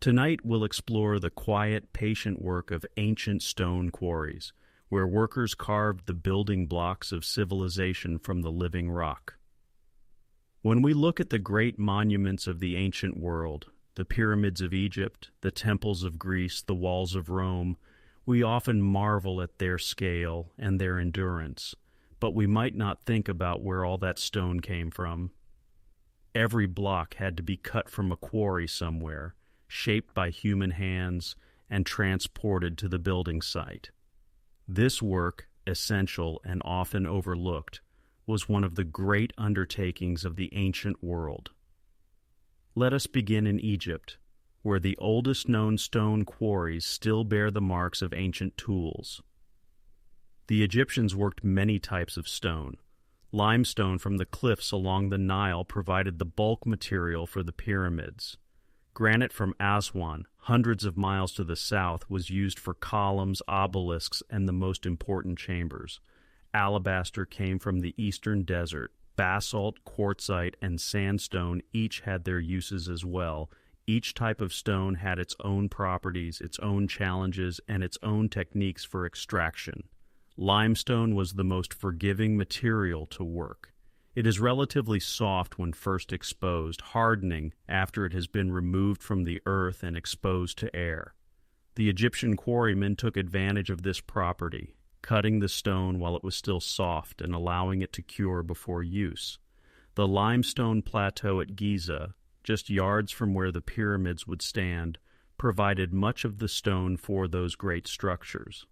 Tonight we'll explore the quiet, patient work of ancient stone quarries, where workers carved the building blocks of civilization from the living rock. When we look at the great monuments of the ancient world, the pyramids of Egypt, the temples of Greece, the walls of Rome, we often marvel at their scale and their endurance, but we might not think about where all that stone came from. Every block had to be cut from a quarry somewhere, shaped by human hands, and transported to the building site. This work, essential and often overlooked, was one of the great undertakings of the ancient world. Let us begin in Egypt, where the oldest known stone quarries still bear the marks of ancient tools. The Egyptians worked many types of stone. Limestone from the cliffs along the Nile provided the bulk material for the pyramids. Granite from Aswan, hundreds of miles to the south, was used for columns, obelisks, and the most important chambers. Alabaster came from the eastern desert. Basalt, quartzite, and sandstone each had their uses as well. Each type of stone had its own properties, its own challenges, and its own techniques for extraction. Limestone was the most forgiving material to work. It is relatively soft when first exposed, hardening after it has been removed from the earth and exposed to air. The Egyptian quarrymen took advantage of this property, cutting the stone while it was still soft and allowing it to cure before use. The limestone plateau at Giza, just yards from where the pyramids would stand, provided much of the stone for those great structures.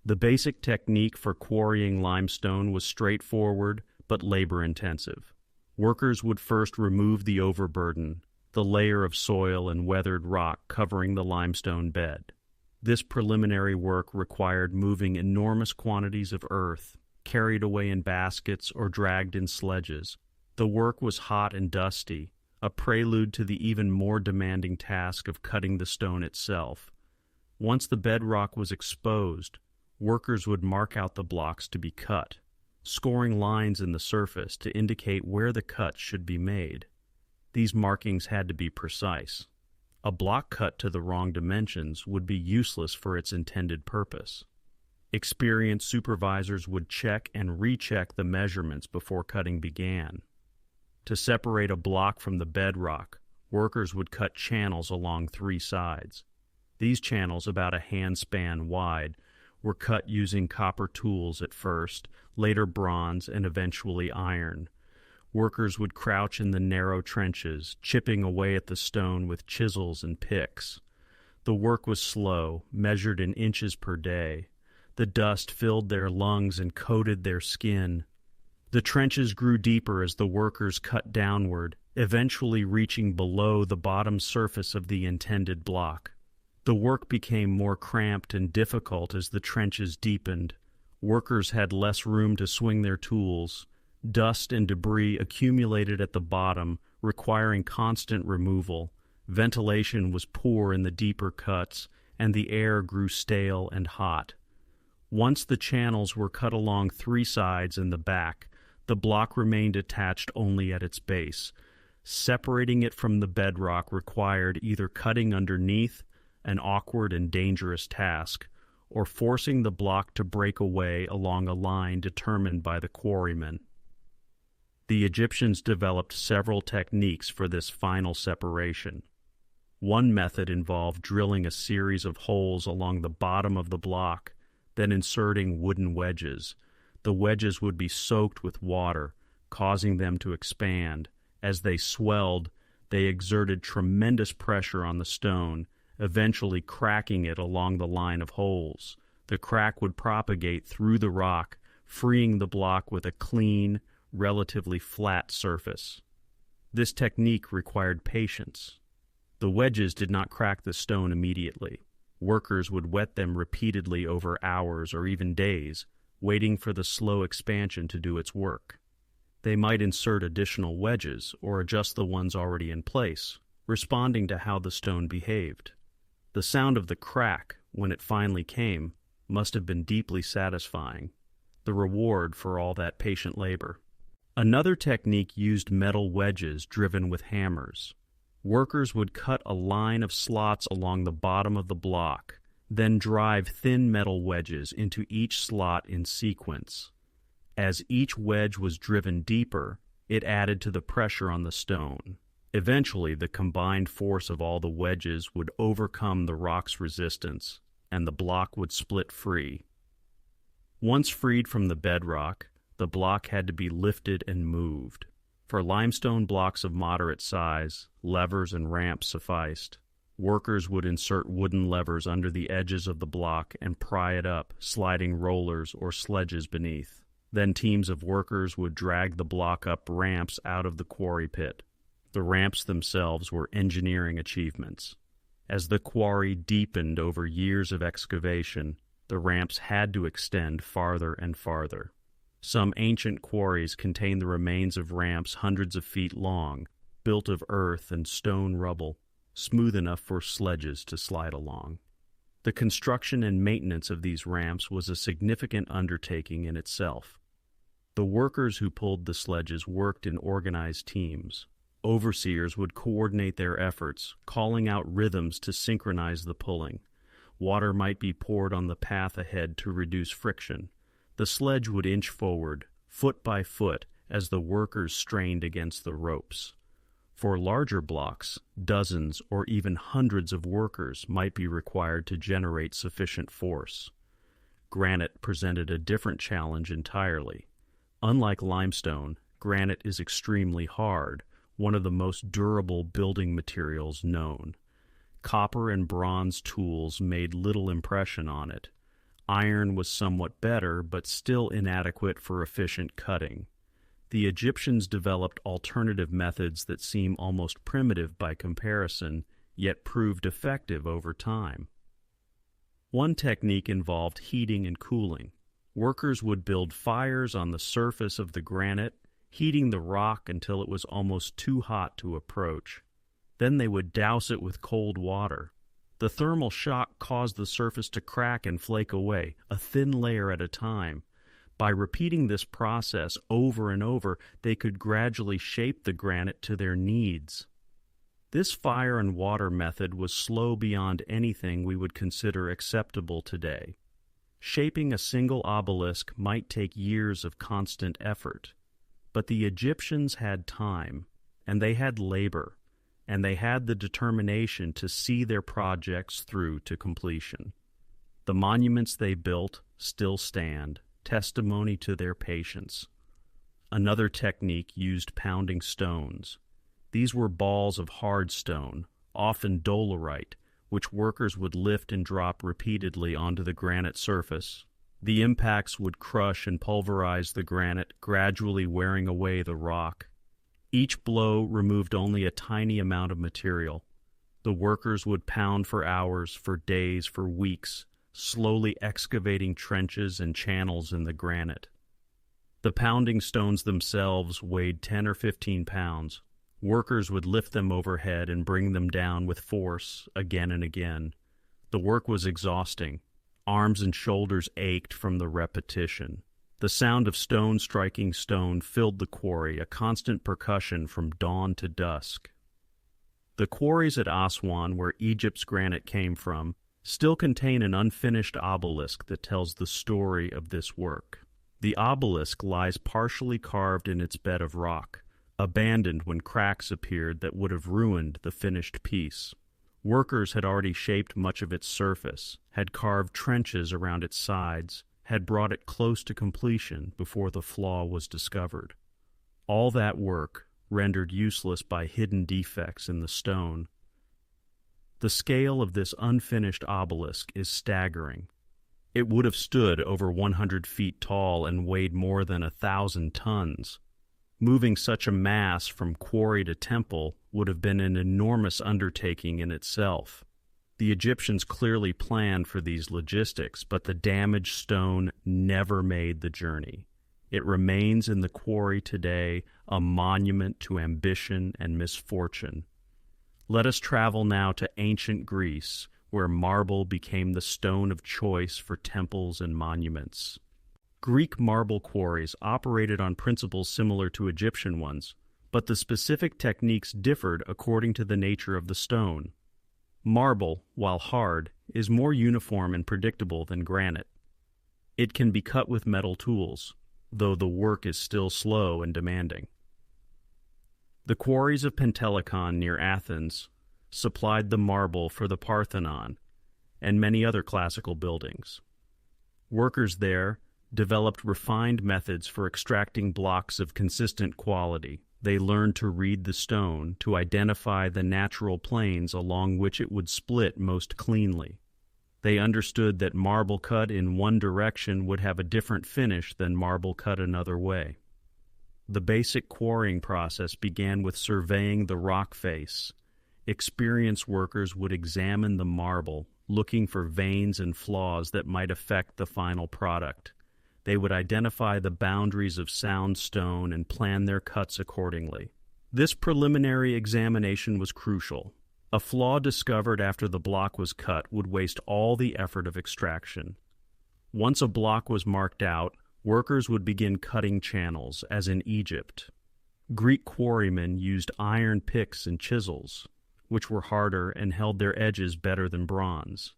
The basic technique for quarrying limestone was straightforward but labor-intensive. Workers would first remove the overburden, the layer of soil and weathered rock covering the limestone bed. This preliminary work required moving enormous quantities of earth, carried away in baskets or dragged in sledges. The work was hot and dusty, a prelude to the even more demanding task of cutting the stone itself. Once the bedrock was exposed, workers would mark out the blocks to be cut, scoring lines in the surface to indicate where the cuts should be made. These markings had to be precise. A block cut to the wrong dimensions would be useless for its intended purpose. Experienced supervisors would check and recheck the measurements before cutting began. To separate a block from the bedrock, workers would cut channels along 3 sides. These channels, about a handspan wide, were cut using copper tools at first, later bronze, and eventually iron. Workers would crouch in the narrow trenches, chipping away at the stone with chisels and picks. The work was slow, measured in inches per day. The dust filled their lungs and coated their skin. The trenches grew deeper as the workers cut downward, eventually reaching below the bottom surface of the intended block. The work became more cramped and difficult as the trenches deepened. Workers had less room to swing their tools. Dust and debris accumulated at the bottom, requiring constant removal. Ventilation was poor in the deeper cuts, and the air grew stale and hot. Once the channels were cut along 3 sides and the back, the block remained attached only at its base. Separating it from the bedrock required either cutting underneath, an awkward and dangerous task, or forcing the block to break away along a line determined by the quarrymen. The Egyptians developed several techniques for this final separation. One method involved drilling a series of holes along the bottom of the block, then inserting wooden wedges. The wedges would be soaked with water, causing them to expand. As they swelled, they exerted tremendous pressure on the stone, eventually cracking it along the line of holes. The crack would propagate through the rock, freeing the block with a clean, relatively flat surface. This technique required patience. The wedges did not crack the stone immediately. Workers would wet them repeatedly over hours or even days, waiting for the slow expansion to do its work. They might insert additional wedges or adjust the ones already in place, responding to how the stone behaved. The sound of the crack, when it finally came, must have been deeply satisfying, the reward for all that patient labor. Another technique used metal wedges driven with hammers. Workers would cut a line of slots along the bottom of the block, then drive thin metal wedges into each slot in sequence. As each wedge was driven deeper, it added to the pressure on the stone. Eventually, the combined force of all the wedges would overcome the rock's resistance, and the block would split free. Once freed from the bedrock, the block had to be lifted and moved. For limestone blocks of moderate size, levers and ramps sufficed. Workers would insert wooden levers under the edges of the block and pry it up, sliding rollers or sledges beneath. Then teams of workers would drag the block up ramps out of the quarry pit. The ramps themselves were engineering achievements. As the quarry deepened over years of excavation, the ramps had to extend farther and farther. Some ancient quarries contain the remains of ramps hundreds of feet long, built of earth and stone rubble, smooth enough for sledges to slide along. The construction and maintenance of these ramps was a significant undertaking in itself. The workers who pulled the sledges worked in organized teams. Overseers would coordinate their efforts, calling out rhythms to synchronize the pulling. Water might be poured on the path ahead to reduce friction. The sledge would inch forward, foot by foot, as the workers strained against the ropes. For larger blocks, dozens or even hundreds of workers might be required to generate sufficient force. Granite presented a different challenge entirely. Unlike limestone, granite is extremely hard, one of the most durable building materials known. Copper and bronze tools made little impression on it. Iron was somewhat better, but still inadequate for efficient cutting. The Egyptians developed alternative methods that seem almost primitive by comparison, yet proved effective over time. One technique involved heating and cooling. Workers would build fires on the surface of the granite, heating the rock until it was almost too hot to approach. Then they would douse it with cold water. The thermal shock caused the surface to crack and flake away, a thin layer at a time. By repeating this process over and over, they could gradually shape the granite to their needs. This fire and water method was slow beyond anything we would consider acceptable today. Shaping a single obelisk might take years of constant effort. But the Egyptians had time, and they had labor, and they had the determination to see their projects through to completion. The monuments they built still stand, testimony to their patience. Another technique used pounding stones. These were balls of hard stone, often dolerite, which workers would lift and drop repeatedly onto the granite surface. The impacts would crush and pulverize the granite, gradually wearing away the rock. Each blow removed only a tiny amount of material. The workers would pound for hours, for days, for weeks, slowly excavating trenches and channels in the granite. The pounding stones themselves weighed 10 or 15 pounds. Workers would lift them overhead and bring them down with force again and again. The work was exhausting. Arms and shoulders ached from the repetition. The sound of stone striking stone filled the quarry, a constant percussion from dawn to dusk. The quarries at Aswan, where Egypt's granite came from, still contain an unfinished obelisk that tells the story of this work. The obelisk lies partially carved in its bed of rock, abandoned when cracks appeared that would have ruined the finished piece. Workers had already shaped much of its surface, had carved trenches around its sides, had brought it close to completion before the flaw was discovered. All that work, rendered useless by hidden defects in the stone. The scale of this unfinished obelisk is staggering. It would have stood over 100 feet tall and weighed more than 1,000 tons. Moving such a mass from quarry to temple would have been an enormous undertaking in itself. The Egyptians clearly planned for these logistics, but the damaged stone never made the journey. It remains in the quarry today, a monument to ambition and misfortune. Let us travel now to ancient Greece, where marble became the stone of choice for temples and monuments. Greek marble quarries operated on principles similar to Egyptian ones. but the specific techniques differed according to the nature of the stone. Marble, while hard, is more uniform and predictable than granite. It can be cut with metal tools, though the work is still slow and demanding. The quarries of Pentelicon near Athens supplied the marble for the Parthenon and many other classical buildings. Workers there developed refined methods for extracting blocks of consistent quality. They learned to read the stone to identify the natural planes along which it would split most cleanly. They understood that marble cut in one direction would have a different finish than marble cut another way. The basic quarrying process began with surveying the rock face. Experienced workers would examine the marble, looking for veins and flaws that might affect the final product. They would identify the boundaries of sound stone and plan their cuts accordingly. This preliminary examination was crucial. A flaw discovered after the block was cut would waste all the effort of extraction. Once a block was marked out, workers would begin cutting channels, as in Egypt. Greek quarrymen used iron picks and chisels, which were harder and held their edges better than bronze.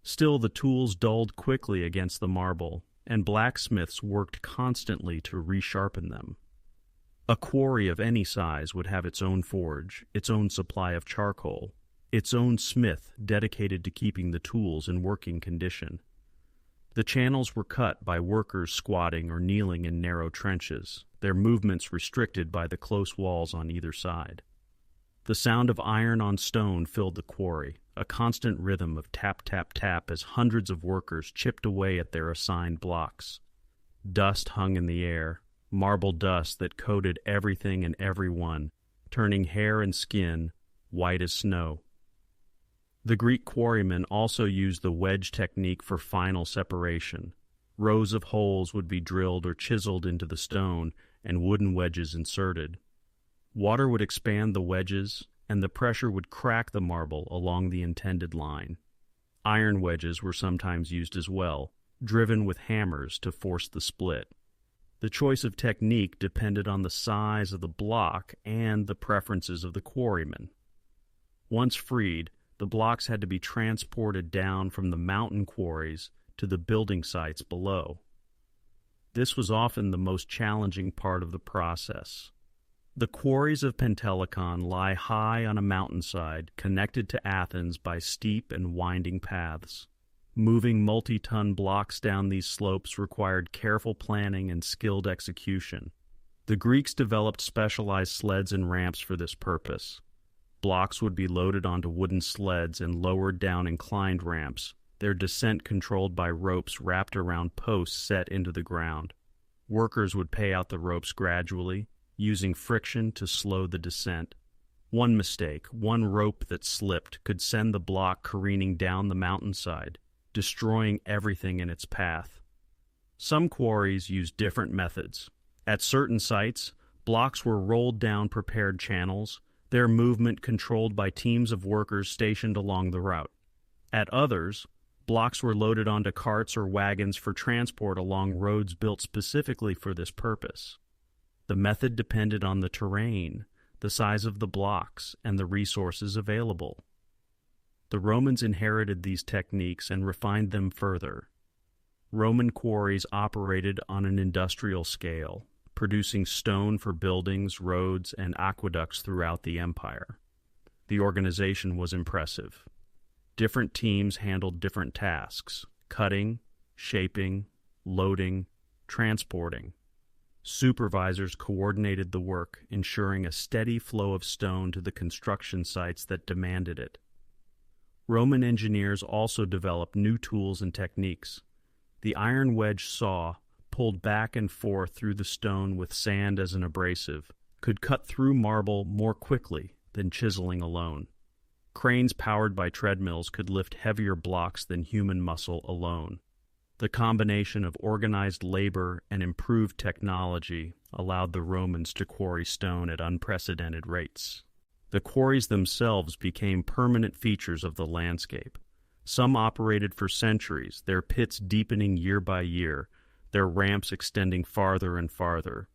Still, the tools dulled quickly against the marble, and blacksmiths worked constantly to resharpen them. A quarry of any size would have its own forge, its own supply of charcoal, its own smith dedicated to keeping the tools in working condition. The channels were cut by workers squatting or kneeling in narrow trenches, their movements restricted by the close walls on either side. The sound of iron on stone filled the quarry, a constant rhythm of tap, tap, tap as hundreds of workers chipped away at their assigned blocks. Dust hung in the air, marble dust that coated everything and everyone, turning hair and skin white as snow. The Greek quarrymen also used the wedge technique for final separation. Rows of holes would be drilled or chiseled into the stone and wooden wedges inserted. Water would expand the wedges, and the pressure would crack the marble along the intended line. Iron wedges were sometimes used as well, driven with hammers to force the split. The choice of technique depended on the size of the block and the preferences of the quarryman. Once freed, the blocks had to be transported down from the mountain quarries to the building sites below. This was often the most challenging part of the process. The quarries of Pentelicon lie high on a mountainside connected to Athens by steep and winding paths. Moving multi-ton blocks down these slopes required careful planning and skilled execution. The Greeks developed specialized sleds and ramps for this purpose. Blocks would be loaded onto wooden sleds and lowered down inclined ramps, their descent controlled by ropes wrapped around posts set into the ground. Workers would pay out the ropes gradually, using friction to slow the descent. One mistake, one rope that slipped, could send the block careening down the mountainside, destroying everything in its path. Some quarries used different methods. At certain sites, blocks were rolled down prepared channels, their movement controlled by teams of workers stationed along the route. At others, blocks were loaded onto carts or wagons for transport along roads built specifically for this purpose. The method depended on the terrain, the size of the blocks, and the resources available. The Romans inherited these techniques and refined them further. Roman quarries operated on an industrial scale, producing stone for buildings, roads, and aqueducts throughout the empire. The organization was impressive. Different teams handled different tasks: cutting, shaping, loading, transporting. Supervisors coordinated the work, ensuring a steady flow of stone to the construction sites that demanded it. Roman engineers also developed new tools and techniques. The iron wedge saw, pulled back and forth through the stone with sand as an abrasive, could cut through marble more quickly than chiseling alone. Cranes powered by treadmills could lift heavier blocks than human muscle alone. The combination of organized labor and improved technology allowed the Romans to quarry stone at unprecedented rates. The quarries themselves became permanent features of the landscape. Some operated for centuries, their pits deepening year by year, their ramps extending farther and farther.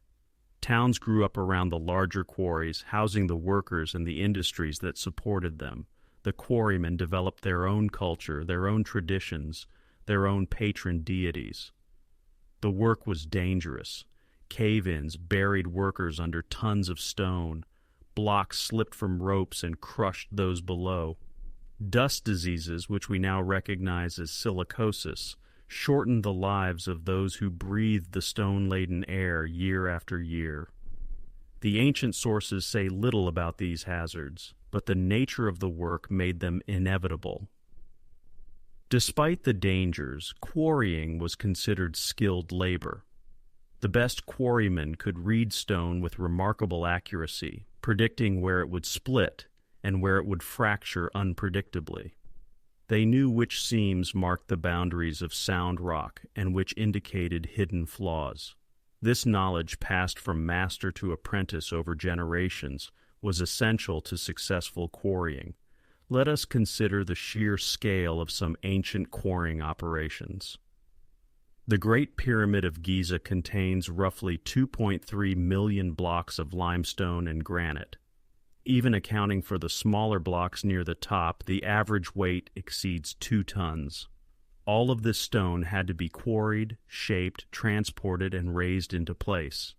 Towns grew up around the larger quarries, housing the workers and the industries that supported them. The quarrymen developed their own culture, their own traditions, their own patron deities. The work was dangerous. Cave-ins buried workers under tons of stone. Blocks slipped from ropes and crushed those below. Dust diseases, which we now recognize as silicosis, shortened the lives of those who breathed the stone-laden air year after year. The ancient sources say little about these hazards, but the nature of the work made them inevitable. Despite the dangers, quarrying was considered skilled labor. The best quarrymen could read stone with remarkable accuracy, predicting where it would split and where it would fracture unpredictably. They knew which seams marked the boundaries of sound rock and which indicated hidden flaws. This knowledge, passed from master to apprentice over generations, was essential to successful quarrying. Let us consider the sheer scale of some ancient quarrying operations. The Great Pyramid of Giza contains roughly 2.3 million blocks of limestone and granite. Even accounting for the smaller blocks near the top, the average weight exceeds 2 tons. All of this stone had to be quarried, shaped, transported, and raised into place.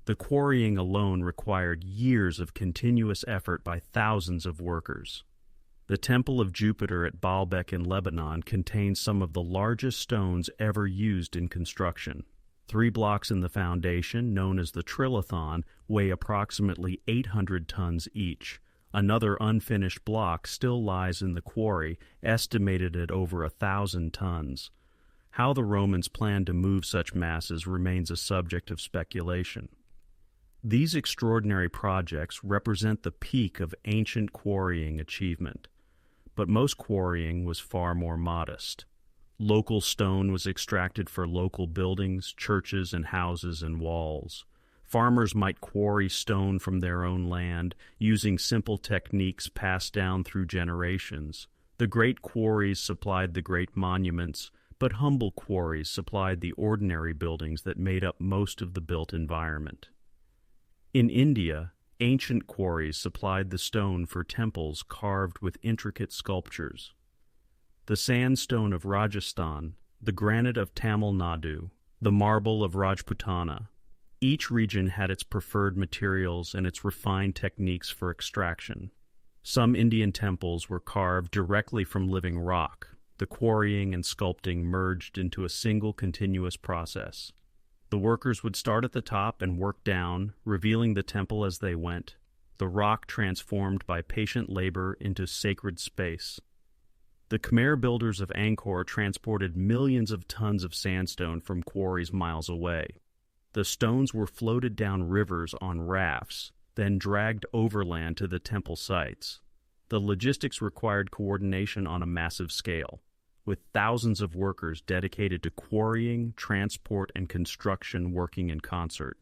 The quarrying alone required years of continuous effort by thousands of workers. The Temple of Jupiter at Baalbek in Lebanon contains some of the largest stones ever used in construction. 3 blocks in the foundation, known as the Trilithon, weigh approximately 800 tons each. Another unfinished block still lies in the quarry, estimated at over 1,000 tons. How the Romans planned to move such masses remains a subject of speculation. These extraordinary projects represent the peak of ancient quarrying achievement. But most quarrying was far more modest. Local stone was extracted for local buildings, churches, and houses and walls. Farmers might quarry stone from their own land, using simple techniques passed down through generations. The great quarries supplied the great monuments, but humble quarries supplied the ordinary buildings that made up most of the built environment. In India, ancient quarries supplied the stone for temples carved with intricate sculptures. The sandstone of Rajasthan, the granite of Tamil Nadu, the marble of Rajputana. Each region had its preferred materials and its refined techniques for extraction. Some Indian temples were carved directly from living rock. The quarrying and sculpting merged into a single continuous process. The workers would start at the top and work down, revealing the temple as they went, the rock transformed by patient labor into sacred space. The Khmer builders of Angkor transported millions of tons of sandstone from quarries miles away. The stones were floated down rivers on rafts, then dragged overland to the temple sites. The logistics required coordination on a massive scale, with thousands of workers dedicated to quarrying, transport, and construction working in concert.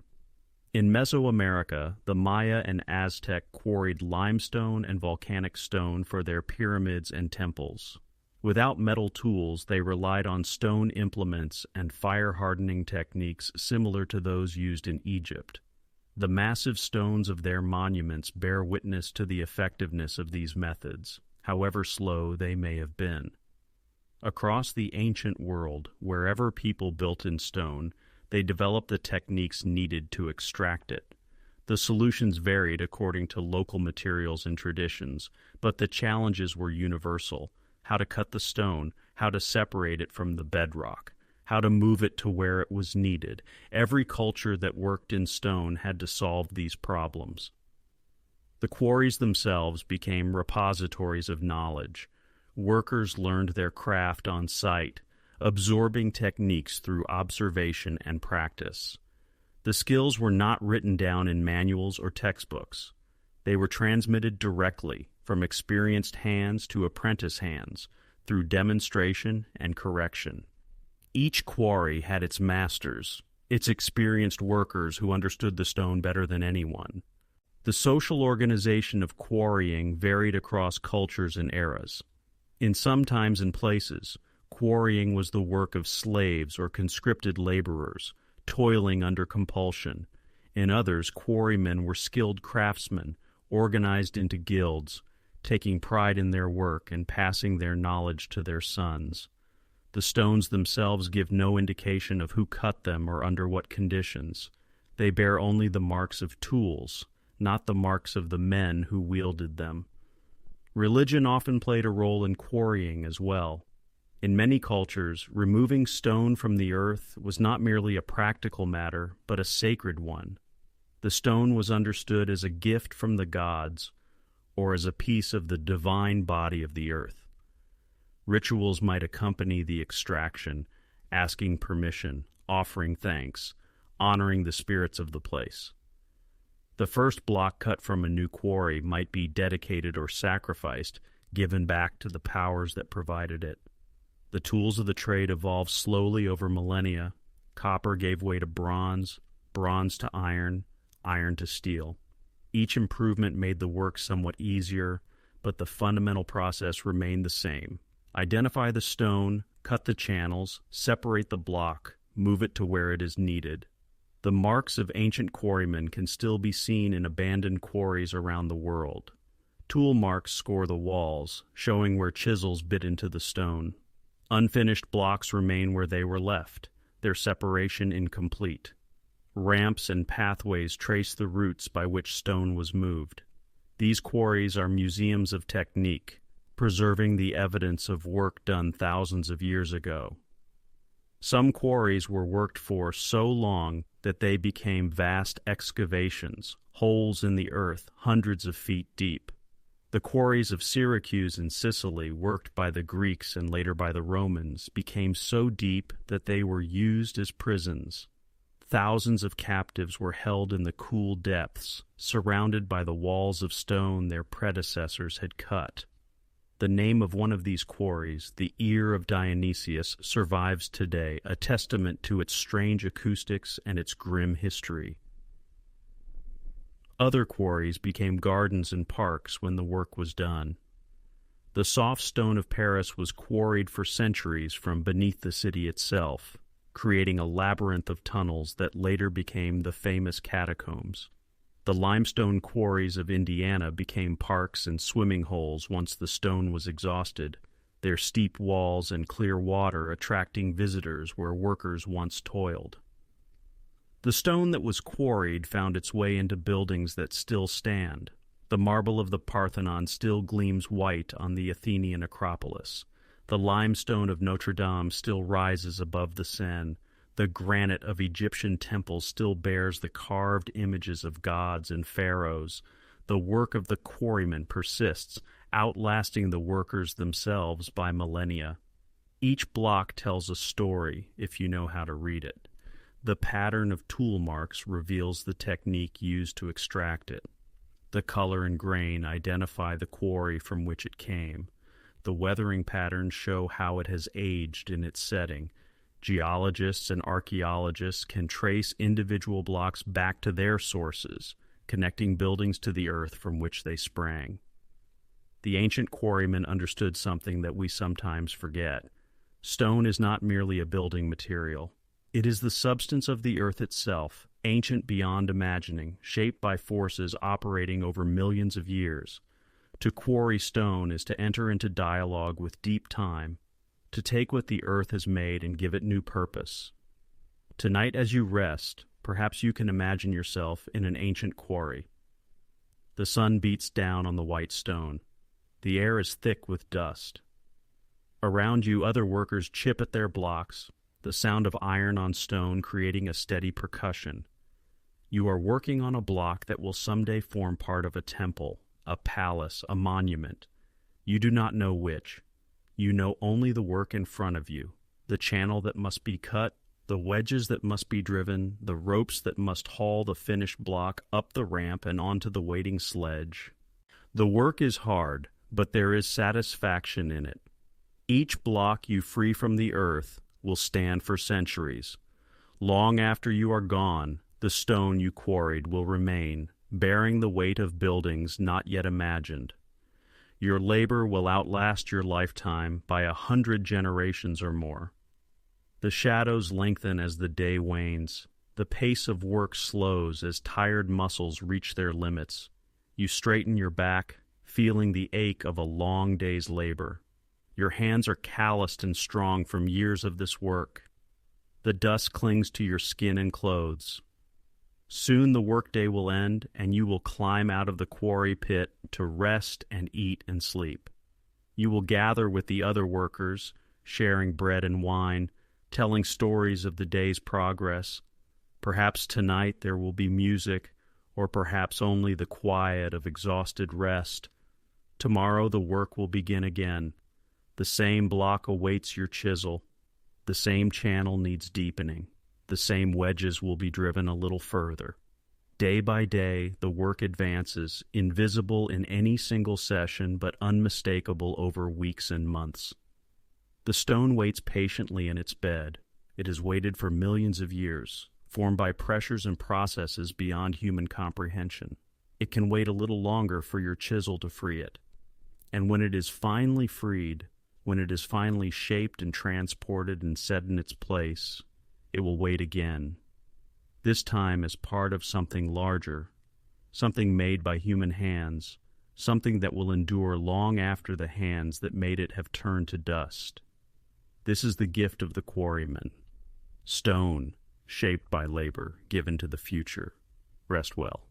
In Mesoamerica, the Maya and Aztec quarried limestone and volcanic stone for their pyramids and temples. Without metal tools, they relied on stone implements and fire-hardening techniques similar to those used in Egypt. The massive stones of their monuments bear witness to the effectiveness of these methods, however slow they may have been. Across the ancient world, wherever people built in stone, they developed the techniques needed to extract it. The solutions varied according to local materials and traditions, but the challenges were universal: how to cut the stone, how to separate it from the bedrock, how to move it to where it was needed. Every culture that worked in stone had to solve these problems. The quarries themselves became repositories of knowledge. Workers learned their craft on site, absorbing techniques through observation and practice. The skills were not written down in manuals or textbooks. They were transmitted directly from experienced hands to apprentice hands through demonstration and correction. Each quarry had its masters, its experienced workers who understood the stone better than anyone. The social organization of quarrying varied across cultures and eras. In some times and places, quarrying was the work of slaves or conscripted laborers, toiling under compulsion. In others, quarrymen were skilled craftsmen, organized into guilds, taking pride in their work and passing their knowledge to their sons. The stones themselves give no indication of who cut them or under what conditions. They bear only the marks of tools, not the marks of the men who wielded them. Religion often played a role in quarrying as well. In many cultures, removing stone from the earth was not merely a practical matter, but a sacred one. The stone was understood as a gift from the gods, or as a piece of the divine body of the earth. Rituals might accompany the extraction, asking permission, offering thanks, honoring the spirits of the place. The first block cut from a new quarry might be dedicated or sacrificed, given back to the powers that provided it. The tools of the trade evolved slowly over millennia. Copper gave way to bronze, bronze to iron, iron to steel. Each improvement made the work somewhat easier, but the fundamental process remained the same. Identify the stone, cut the channels, separate the block, move it to where it is needed. The marks of ancient quarrymen can still be seen in abandoned quarries around the world. Tool marks score the walls, showing where chisels bit into the stone. Unfinished blocks remain where they were left, their separation incomplete. Ramps and pathways trace the routes by which stone was moved. These quarries are museums of technique, preserving the evidence of work done thousands of years ago. Some quarries were worked for so long that they became vast excavations, holes in the earth hundreds of feet deep. The quarries of Syracuse in Sicily, worked by the Greeks and later by the Romans, became so deep that they were used as prisons. Thousands of captives were held in the cool depths, surrounded by the walls of stone their predecessors had cut. The name of one of these quarries, the Ear of Dionysius, survives today, a testament to its strange acoustics and its grim history. Other quarries became gardens and parks when the work was done. The soft stone of Paris was quarried for centuries from beneath the city itself, creating a labyrinth of tunnels that later became the famous catacombs. The limestone quarries of Indiana became parks and swimming holes once the stone was exhausted, their steep walls and clear water attracting visitors where workers once toiled. The stone that was quarried found its way into buildings that still stand. The marble of the Parthenon still gleams white on the Athenian Acropolis. The limestone of Notre Dame still rises above the Seine. The granite of Egyptian temples still bears the carved images of gods and pharaohs. The work of the quarrymen persists, outlasting the workers themselves by millennia. Each block tells a story, if you know how to read it. The pattern of tool marks reveals the technique used to extract it. The color and grain identify the quarry from which it came. The weathering patterns show how it has aged in its setting. Geologists and archaeologists can trace individual blocks back to their sources, connecting buildings to the earth from which they sprang. The ancient quarrymen understood something that we sometimes forget. Stone is not merely a building material. It is the substance of the earth itself, ancient beyond imagining, shaped by forces operating over millions of years. To quarry stone is to enter into dialogue with deep time, to take what the earth has made and give it new purpose. Tonight as you rest, perhaps you can imagine yourself in an ancient quarry. The sun beats down on the white stone. The air is thick with dust. Around you, other workers chip at their blocks, the sound of iron on stone creating a steady percussion. You are working on a block that will someday form part of a temple, a palace, a monument. You do not know which. You know only the work in front of you, the channel that must be cut, the wedges that must be driven, the ropes that must haul the finished block up the ramp and onto the waiting sledge. The work is hard, but there is satisfaction in it. Each block you free from the earth will stand for centuries. Long after you are gone, the stone you quarried will remain, bearing the weight of buildings not yet imagined. Your labor will outlast your lifetime by 100 generations or more. The shadows lengthen as the day wanes. The pace of work slows as tired muscles reach their limits. You straighten your back, feeling the ache of a long day's labor. Your hands are calloused and strong from years of this work. The dust clings to your skin and clothes. Soon the workday will end, and you will climb out of the quarry pit to rest and eat and sleep. You will gather with the other workers, sharing bread and wine, telling stories of the day's progress. Perhaps tonight there will be music, or perhaps only the quiet of exhausted rest. Tomorrow the work will begin again. The same block awaits your chisel. The same channel needs deepening. The same wedges will be driven a little further. Day by day, the work advances, invisible in any single session, but unmistakable over weeks and months. The stone waits patiently in its bed. It has waited for millions of years, formed by pressures and processes beyond human comprehension. It can wait a little longer for your chisel to free it. And when it is finally freed, when it is finally shaped and transported and set in its place, it will wait again. This time as part of something larger, something made by human hands, something that will endure long after the hands that made it have turned to dust. This is the gift of the quarryman. Stone, shaped by labor, given to the future. Rest well.